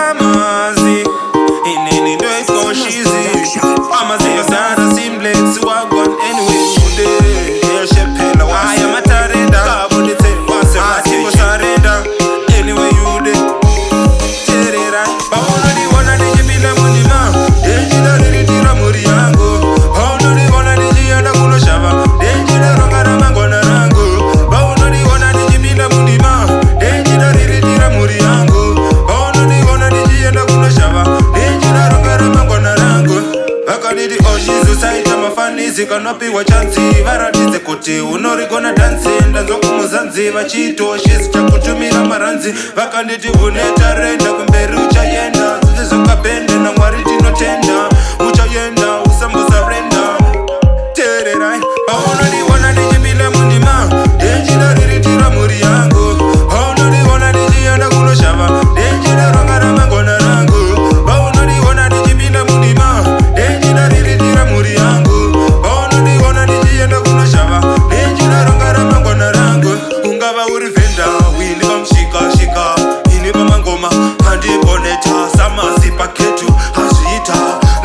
amazi inini ndo iskoshizi amazi yosara simplex wagwan anyway ude yeshepela waya matarenda kabonete wase matingo sarenda anyway ude cherera baona ni wana nijibila munima denjila rilitira muri yangu baona ni wana nijienda kuno shava denjila rongara mangona rangu baona ni wana nijibila munima denjila rilitira muri yangu baona ni wana nijienda kuno shava denjila rongara mangona rangu vakanidi oshizo saita mafanizi kanopiwa chansi varatize kuti unorigona dansi ndanzokumuzanzi vachito shizi chakutumira maranzi vakanditi vunetarenda kumberi uchayenda zizokapende na mwari tinotenda uchayenda usambosarenda tererai baona niwana nijibile mundima denjila riritira muri yangu baona niwana nijienda kunoshava denjila rongara mangona rangu baona niwana nijibile mundima denjila riritira muri yangu baona niwana nijienda kunoshava denjila rongara mangona rangu ungava uri venda wini vamshikashika ini vamangoma handiboneta samasi paketu hazviita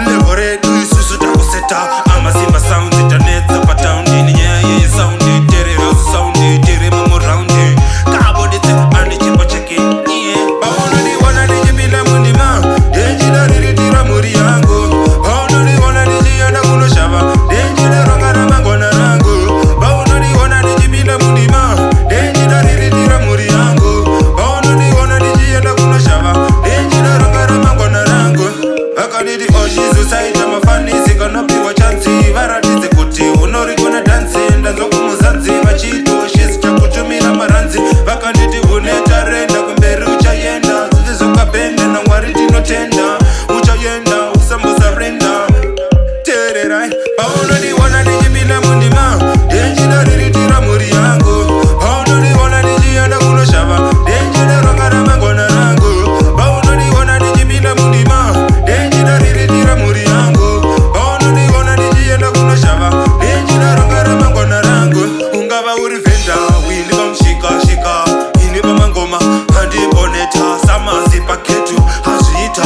levo redu isusu takuseta amazimba saundi tanetsa pataundi ninyaya yesaundi terero saundi tere mumuraundi kabodetse andichipo cheke iye baona niwana nichipinda mundima denjila riritira muri yangu baona niwana nichienda kunoshava denjila rongara mangona rangu baona niwana nichipinda mundima denjila riritira muri yangu baona niwana nichienda kunoshava denjila rongara mangona rangu vakanidi oshizo saita mafanizi kanopiwa chansi varatidze kuti unorigona dansi ndanzokumuzanzi vachito shizi chakutumira maranzi vakanditi vunetarenda kumberi uchayenda zizokapende na mwari tinotenda uchayenda usambosarenda tererai baona niwana nichipinda mundima denjila riritira muri yangu baona niwana nichienda kunoshava denjila rongara mangona rangu baona niwana nichipinda mundima denjila riritira muri yangu baona niwana nichienda kunoshava denjila rongara mangona rangu ungava uri venda wini vamshikashika ini vamangoma handiboneta samasi paketu hazviita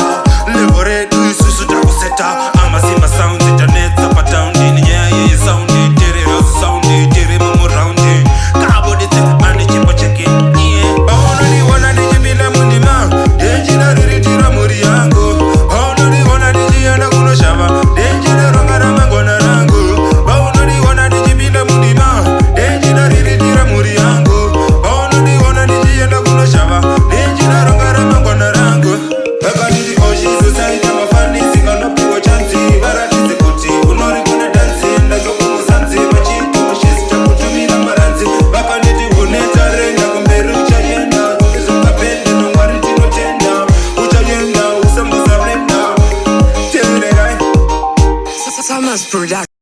levo redu isusu takuseta amazimba saundi tanetsa pataundi ninyaya yesaundi terero saundi tere mumuraundi kabodetse andichipo cheke iye baona niwana nichipinda mundima denjila riritira muri yangu baona niwana nichienda kunoshava denjila rongara mangona rangu baona niwana nichipinda mundima denjila riritira muri yangu baona niwana nichienda kunoshava denjila rongara mangona rangu vakanidi oshizo saita mafanizi kanopiwa chansi varatidze kuti unorigona dansi ndazokumuzanzi vachito shizi chakutumira maranzi vakanditi vunetarenda kumberi uchayenda zizokapende nomwari tinotenda uchayenda usambosarenda tererai Summers Production.